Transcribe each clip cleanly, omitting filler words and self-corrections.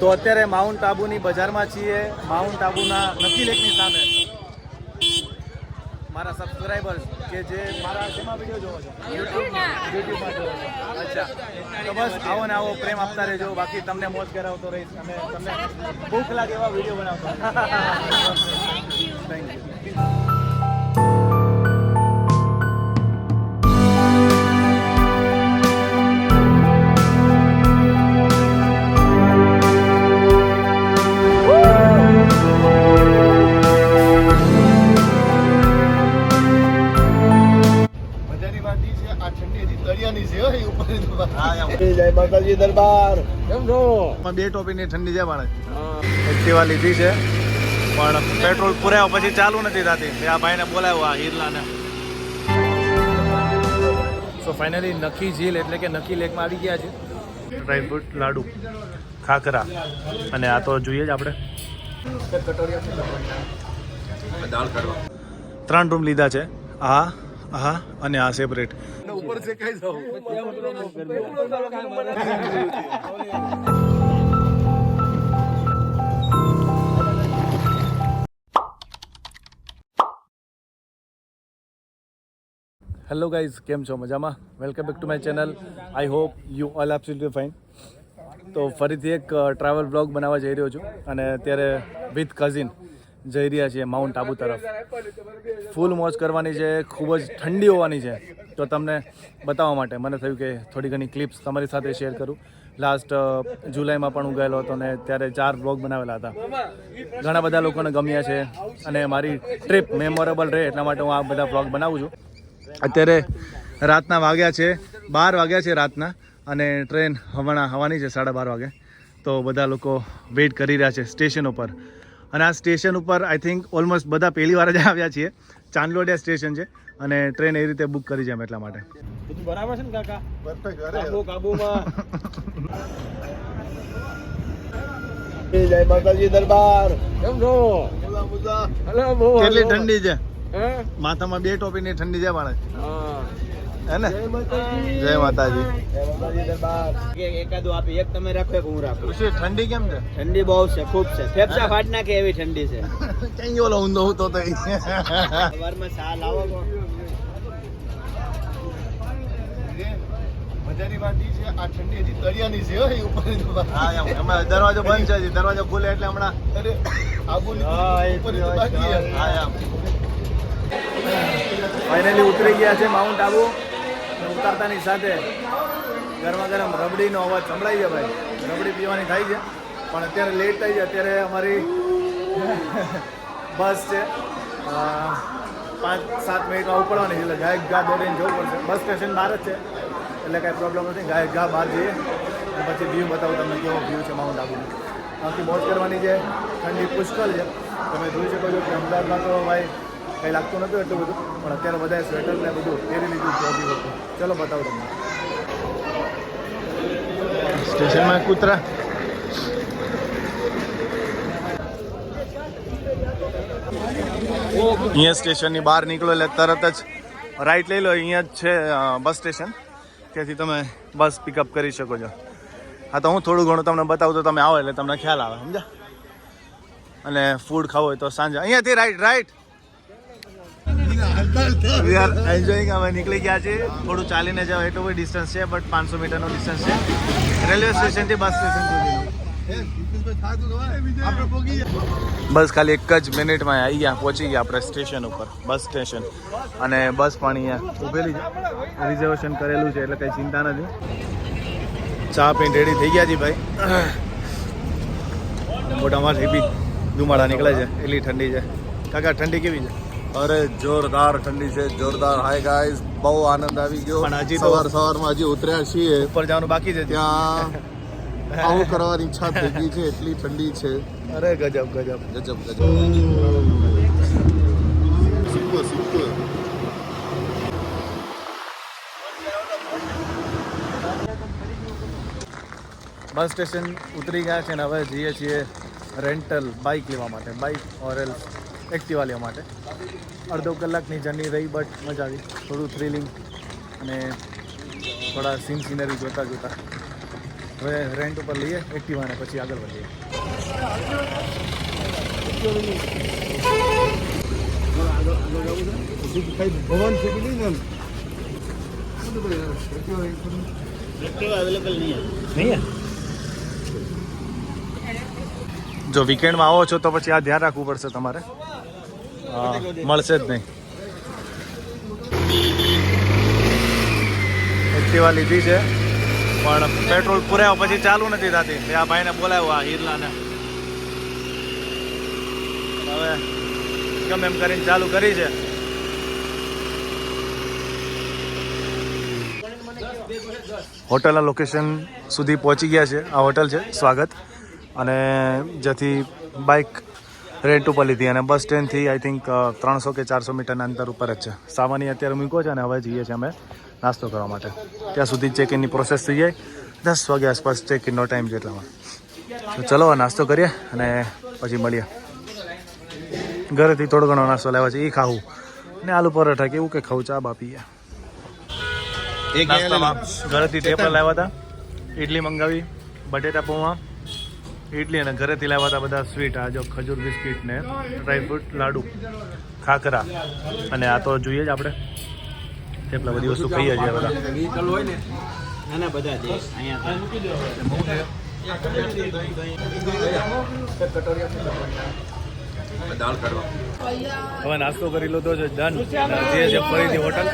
તો અત્યારે માઉન્ટ આબુની બજારમાં છીએ, માઉન્ટ આબુના નકી લેકની સામે. મારા સબસ્ક્રાઈબર્સ કે જે મારા શેમાં વિડીયો જોવો છો? યુટ્યુબમાં જોવો છો. અચ્છા, તો બસ આવો ને આવો પ્રેમ આપતા રહેજો. બાકી તમને મોજ કરાવતો રહીશ અને તમને ભૂખ લાગે એવા વિડીયો બનાવતો. Thank you. જય માતાજી દરબાર. કેમ છો? બે ટોપીની ઠંડી છે બાળક. એક્ટિવા લીધી છે પણ પેટ્રોલ પુરાયો પછી ચાલુ નથી થતી. આ ભાઈને બોલાવ્યો, આ હિરલાને. સો ફાઇનલી નકી ઝીલ એટલે કે નકી લેકમાં આવી ગયા છે. ડ્રાયફ્રૂટ લાડુ, ખાખરા અને આ તો જોઈએ જ આપણે. ત્રણ રૂમ લીધા છે. હા હા, અને આ સેપરેટ. ઉપર से કઈ જાવ. હેલો ગાઈઝ, કેમ છો? મજામાં? Welcome back to my channel. I hope you all absolutely fine. તો ફરીથી એક ટ્રાવેલ બ્લોગ બનાવવા જઈ રહ્યો છું અને અત્યારે વિથ કઝિન જઈ રહ્યા છીએ માઉન્ટ આબુ તરફ. ફૂલ મોજ કરવાની છે, ખૂબ જ ઠંડી હોવાની છે. તો તમને બતાવવા માટે મને થયું કે થોડી ઘણી ક્લિપ્સ તમારી સાથે શેર કરું. લાસ્ટ જુલાઈમાં પણ હું ગયેલો હતો ને ત્યારે 4 બ્લોગ બનાવેલા હતા. ઘણા બધા લોકોને ગમ્યા છે અને મારી ટ્રીપ મેમોરેબલ રહે એટલા માટે હું આ બધા બ્લોગ બનાવું છું. અત્યારે રાતના વાગ્યા છે 12 વાગ્યા છે રાતના અને ટ્રેન હવાની છે 12:30 વાગે. તો બધા લોકો વેઇટ કરી રહ્યા છે સ્ટેશન ઉપર. અને આ સ્ટેશન ઉપર આઈ થિંક ઓલમોસ્ટ બધા પહેલી વાર જ આવ્યા છીએ. ચાંદલોડિયા સ્ટેશન છે અને ટ્રેન એ રીતે બુક કરી છે એટલા માટે. બધું બરાબર છે ને કાકા? પરફેક્ટ. કાબુમાં. જય માતાજી દરબાર. કેમ છો? કેટલી ઠંડી છે? માથામાં 2 ટોપીની ઠંડી છે બાળક. હે ને? જય માતાજી. જય માતાજી દરબાર. એકાદું આપી, એક તમે રાખો, એક હું રાખું. ઠંડી કેમ છે? ઠંડી બહુ છે, ખૂબ છે. ફેફસા ફાટ નાખે એવી ઠંડી છે. કઈ ઓલો ઊંધો તો સવારમાં ચા લાવો. મજાની વાત ઈ છે આ ઠંડી હજી તળિયાની છે હો ઉપર. હા એમ દરવાજો બંધ છે, દરવાજો ખુલે એટલે હમણાં અરે આબુની ઉપર બાકી. હા એમ ફાઇનલી ઉતરી ગયા છે માઉન્ટ આબુ. ઉતારતાની સાથે ગરમા ગરમ રબડીનો અવાજ સંભળાઈ છે ભાઈ. રબડી પીવાની થાય છે પણ અત્યારે લેટ થઈ છે. અત્યારે અમારી બસ છે 5-7 મિનિટમાં ઉપડવાની છે એટલે ગાયક ગા દોડીને જવું પડશે. બસ સ્ટેશન બહાર જ છે એટલે કાંઈ પ્રોબ્લેમ નથી. ગાયક ગા બહાર જઈએ અને પછી વ્યૂ બતાવું તમને કેવો વ્યૂ છે માઉન્ટ આબુનો. બાકી મોજ કરવાની છે. ઠંડી પુષ્કળ છે. તમે જોઈ શકો છો કે અમદાવાદમાં તો ભાઈ કંઈ લાગતું નહોતું એટલું બધું પણ અત્યારે બધાએ સ્વેટર ને બધું પહેરી લીધું ચોથી વખત. ચલો બતાવું તમને સ્ટેશનમાં કૂતરા. અહીંયા સ્ટેશનની બહાર નીકળો એટલે તરત જ રાઈટ લઈ લો. અહીંયા જ છે બસ સ્ટેશન, ત્યાંથી તમે બસ પિકઅપ કરી શકો છો. હા તો હું થોડું ઘણું તમને બતાવું તો તમે આવો એટલે તમને ખ્યાલ આવે, સમજા. અને ફૂડ ખાવું હોય તો સાંજે અહીંયાથી રાઈટ વી આર એન્જોયિંગ. હવે નીકળી ગયા છે. થોડું ચાલીને જાવ એટલું કોઈ ડિસ્ટન્સ છે બટ 500 મીટરનો ડિસ્ટન્સ છે રેલવે સ્ટેશનથી બસ સ્ટેશન સુધી. બસ ખાલી 1 જ મિનિટમાં આવી ગયા, પહોંચી ગયા આપણે સ્ટેશન ઉપર, બસ સ્ટેશન. અને બસ પણ અહીંયા ઊભેલી છે, રિઝર્વેશન કરેલું છે એટલે કંઈ ચિંતા નથી. ચા પીને રેડી થઈ ગયા છે ભાઈ. મોટામાંથી બી ધુમાડા નીકળે છે એટલી ઠંડી છે. કાકા ઠંડી કેવી છે? અરે જોરદાર ઠંડી છે, જોરદાર. હાય ગાઈઝ, બહુ આનંદ આવી ગયો. પણ હજી સવારમાં હજી ઉતર્યા છીએ, ઉપર જવાનું બાકી છે. ત્યાં આવું કરવાની ઈચ્છા થઈ ગઈ છે, એટલી ઠંડી છે. અરે ગજબ ગજબ ગજબ ગજબ. સુપર. બસ સ્ટેશન ઉતરી ગયા છે ને હવે જઈએ છીએ રેન્ટલ બાઇક લેવા માટે. બાઇક ઓર એલ્સ એક્ટિવા લેવા માટે. અડધો કલાકની જર્ની રહી બટ મજા આવી. થોડું થ્રિલિંગ અને થોડા સીનરી જોતા હવે રેન્ટ ઉપર લઈએ એક્ટિવાને, પછી આગળ વધીએ. ભવન સિટી નહીં નહીં. જો વીકેન્ડમાં આવો છો તો પછી આ ધ્યાન રાખવું પડશે તમારે, મળશે જ નહીં. એક્ટિવા લીધી છે પણ પેટ્રોલ પુરાવ્યા પછી ચાલુ નથી થતી. મેં આ ભાઈને બોલાવ્યો, આ હિરલાને. હવે ગમે એમ કરીને ચાલુ કરી છે. હોટલના લોકેશન સુધી પહોંચી ગયા છે. આ હોટલ છે સ્વાગત, અને જ્યાંથી બાઇક રેન્ટ ઉપર લીધી, અને બસ સ્ટેન્ડથી આઈ થિંક 300 કે 400 મીટરના અંતર ઉપર જ છે. સામાન્ય અત્યારે મૂક્યો છે અને હવે જઈએ છીએ અમે નાસ્તો કરવા માટે. ત્યાં સુધી ચેક ઇનની પ્રોસેસ થઈ જાય, 10 વાગ્યા આસપાસ ચેક ઇનનો ટાઈમ છે એટલામાં. તો ચલો નાસ્તો કરીએ અને પછી મળીએ. ઘરેથી થોડો ઘણો નાસ્તો લેવા છે, એ ખાવું, ને આલુ પરોઠા કે એવું કે ખાવું, ચા બા પીએ. નાસ્તામાં ઘરેથી ટેપર લાવ્યા હતા, ઇડલી મંગાવી, બટેટા પૌવા, ઇડલી, અને ઘરેથી લાવ્યા હતા બધા સ્વીટ. આ જો ખજૂર બિસ્કીટ ને ડ્રાયફ્રૂટ લાડુ, ખાખરા, અને આ તો જોઈએ જ આપણે એટલા બધી વસ્તુ ખાઈએ છીએ બધા. હવે નાસ્તો કરી લીધો છે, ડન. જે છે ફરીથી હોટલ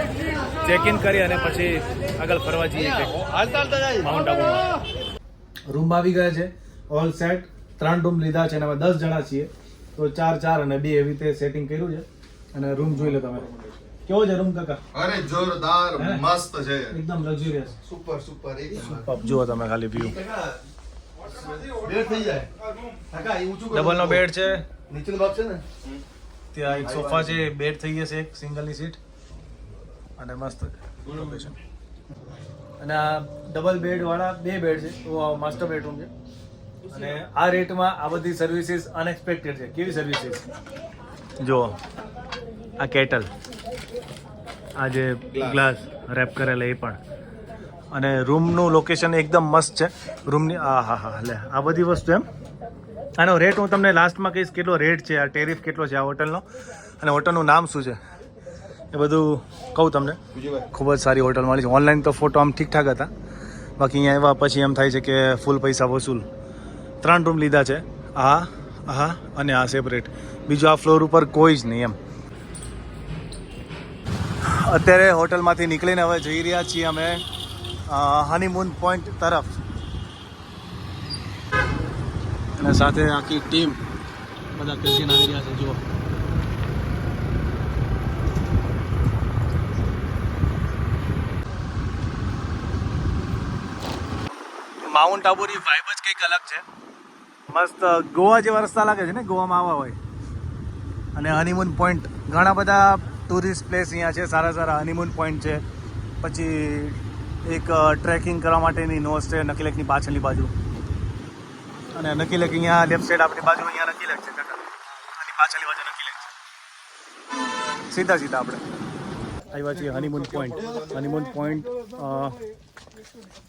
ચેક ઇન કરી અને પછી આગળ ફરવા જઈએ માઉન્ટ આબુમાં. રૂમ આવી ગયા છે, ઓલ સેટ. 3 રૂમ લીધા છે અને અમે 10 જણા છીએ, તો 4 અને 2 એવી રીતે સેટિંગ કર્યું છે. અને રૂમ જોઈ લો તમે, કેવો છે રૂમ કાકા? અરે જોરદાર, મસ્ત છે, એકદમ લક્ઝુરિયસ, સુપર સુપર. જુઓ તમે ખાલી વ્યૂ. બેડ થઈ જાય કાકા, એ ઊંચું ડબલ નો બેડ છે, નીચેનો ભાગ છે ને, ત્યાં એક સોફા છે, બેડ થઈ જશે એક સિંગલની સીટ, અને મસ્ત લોકેશન. અને આ ડબલ બેડ વાળા 2 બેડ છે, તો માસ્ટર બેડરૂમ છે. અને આ રેટમાં આ બધી સર્વિસીસ અનએક્સપેક્ટેડ છે. કેવી સર્વિસીસ જો, આ કેટલ, આ જે ગ્લાસ રેપ કરેલા એ પણ, અને રૂમનું લોકેશન એકદમ મસ્ત છે. રૂમની હા લે આ બધી વસ્તુ એમ. આનો રેટ હું તમને લાસ્ટમાં કહીશ, કેટલો રેટ છે, આ ટેરિફ કેટલો છે આ હોટલનો, અને હોટલનું નામ શું છે એ બધું કહું તમને. ખૂબ જ સારી હોટલ મળી છે. ઓનલાઈન તો ફોટો આમ ઠીકઠાક હતા, બાકી અહીંયા આવ્યા પછી એમ થાય છે કે ફૂલ પૈસા વસૂલ. 3 રૂમ લીધા છે, હા અને આ સેપરેટ. બીજું આ ફ્લોર ઉપર કોઈ જ નહીં એમ. અત્યારે હોટલમાંથી નીકળીને હવે જઈ રહ્યા છીએ અમે હનીમૂન પોઈન્ટ તરફ, અને સાથે આખી ટીમ બધા કઝિન આવી રહ્યા છે. જુઓ, માઉન્ટ આબુની વાઇબ જ કંઈક અલગ છે. મસ્ત ગોવા જેવા રસ્તા લાગે છે ને, ગોવામાં આવવા હોય. અને હનીમૂન પોઈન્ટ, ઘણા બધા ટુરિસ્ટ પ્લેસ અહીંયા છે, સારા સારા. હનીમૂન પોઈન્ટ છે, પછી એક ટ્રેકિંગ કરવા માટેની નોઝ છે નકીલેકની પાછળની બાજુ, અને નકીલેક અહીંયા લેફ્ટ સાઈડ આપણી બાજુ અહીંયા નકીલેક છે કાકા, આની પાછળની બાજુ નકીલેક છે. સીધા આપણે આવ્યા છીએ હનીમૂન પોઈન્ટ. હનીમૂન પોઈન્ટ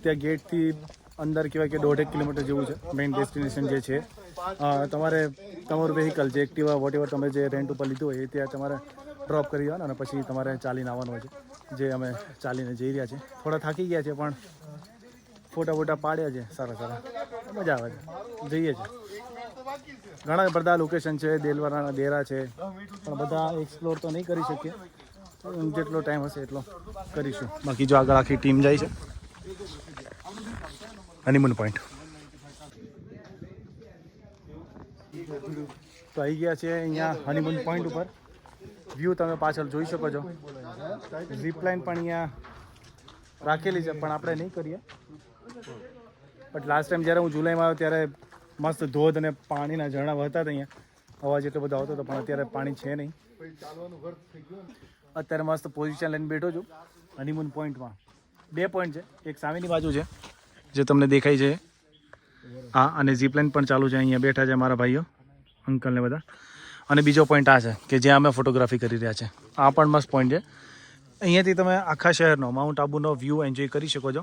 ત્યાં ગેટથી અંદર કહેવાય કે 1.5 કિલોમીટર જેવું છે. મેઇન ડેસ્ટિનેશન જે છે, તમારે તમારું વ્હીકલ જે એક્ટિવા વોટેવર તમે જે રેન્ટ ઉપર લીધું હોય એ ત્યાં તમારે ડ્રોપ કરી દેવાનું, અને પછી તમારે ચાલીને આવવાનું હોય છે. જે અમે ચાલીને જઈ રહ્યા છીએ. થોડા થાકી ગયા છે પણ ફોટા પાડ્યા છે સારા, મજા આવે છે, જઈએ છીએ. ઘણા બધા લોકેશન છે, દેલવારાના ડેરા છે, પણ બધા એક્સપ્લોર તો નહીં કરી શકીએ. જેટલો ટાઈમ હશે એટલો કરીશું. બાકી જો આગળ આખી ટીમ જાય છે હનીમૂન પોઈન્ટ. તો આવી ગયા છે અહીંયા હનીમૂન પોઈન્ટ ઉપર. વ્યૂ તમે પાછળ જોઈ શકો છો. ઝીપલાઇન પણ અહીંયા રાખેલી છે, પણ આપણે નહીં કરીએ. બટ લાસ્ટ ટાઈમ જ્યારે હું જુલાઈમાં આવ્યો ત્યારે મસ્ત ધોધ અને પાણીના ઝરણા વહેતા હતા અહીંયા. અવાજ એટલો બધો આવતો હતો, પણ અત્યારે પાણી છે નહીં. અત્યારે મસ્ત પોઝિશન લઈને બેઠો છું હનીમૂન પોઈન્ટમાં. 2 પોઈન્ટ છે, એક સામેની બાજુ છે જે તમને દેખાય છે, હા, અને ઝીપલાઇન પણ ચાલુ છે. અહીંયા બેઠા છે મારા ભાઈઓ, અંકલ ને બધા. અને બીજો પોઈન્ટ આ છે કે જ્યાં અમે ફોટોગ્રાફી કરી રહ્યા છે. આ પણ મસ્ત પોઈન્ટ છે. અહીંયાથી તમે આખા શહેરનો માઉન્ટ આબુનો વ્યૂ એન્જોય કરી શકો છો.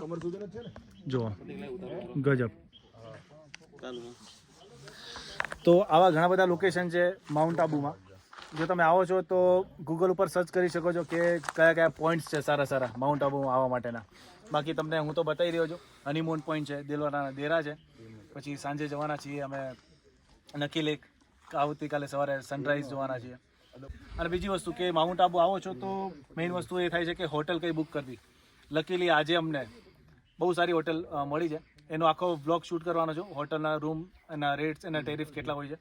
જુઓ ગજબ. તો આવા ઘણા બધા લોકેશન છે માઉન્ટ આબુમાં. જો તમે આવો છો તો ગૂગલ ઉપર સર્ચ કરી શકો છો કે કયા કયા પોઈન્ટ્સ છે સારા સારા માઉન્ટ આબુમાં આવવા માટેના. બાકી તમને હું તો બતાવી રહ્યો છું. હનીમૂન પોઈન્ટ છે, દિલવાના દેરા છે, પછી સાંજે જવાના છીએ અમે નકી લેક, આવતીકાલે સવારે સનરાઈઝ જોવાના છીએ. અને બીજી વસ્તુ કે માઉન્ટ આબુ આવો છો તો મેઇન વસ્તુ એ થાય છે કે હોટલ કઈ બુક કરવી. લકીલી આજે અમને બહુ સારી હોટલ મળી છે. એનો આખો બ્લોગ શૂટ કરવાનો છું. હોટલના રૂમ, એના રેટ્સ, એના ટેરિફ કેટલા હોય છે.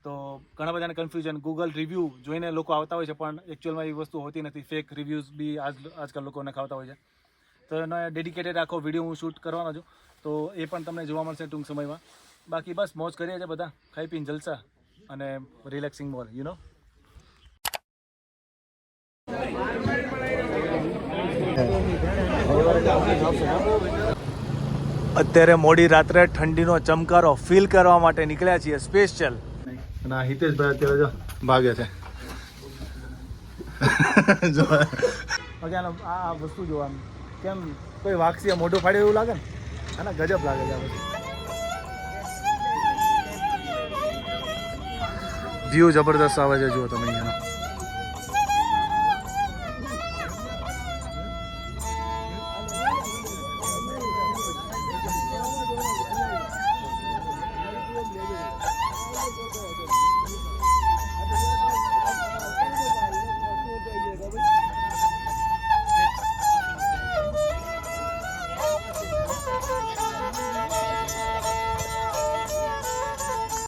તો ઘણા બધાને કન્ફ્યુઝન, ગૂગલ રિવ્યૂ જોઈને લોકો આવતા હોય છે પણ એકચ્યુઅલમાં એ વસ્તુ હોતી નથી. ફેક રિવ્યૂઝ બી આજકાલ લોકોને ખાવતા હોય છે. તો એનો ડેડિકેટેડ આખો વિડીયો હું શૂટ કરવાનો છું. તો એ પણ તમને જોવા મળશે ટૂંક સમયમાં. બાકી બસ મોજ કરીએ છીએ બધા, ખાઈ પીને જલસા અને રિલેક્સિંગ મોર યુ નો. અત્યારે મોડી રાત્રે ઠંડીનો ચમકારો ફીલ કરવા માટે નીકળ્યા છીએ સ્પેશિયલ. અને આ હિતેશભાઈ અત્યારે જો ભાગે છે. જો આ વસ્તુ જોવાનું કેમ કોઈ વાક્ષી મોઢું ફાડ્યું એવું લાગે ને. હા, ગજબ લાગે છે આ વસ્તુ. વ્યૂ જબરદસ્ત આવે છે જુઓ તમે અહીંયા.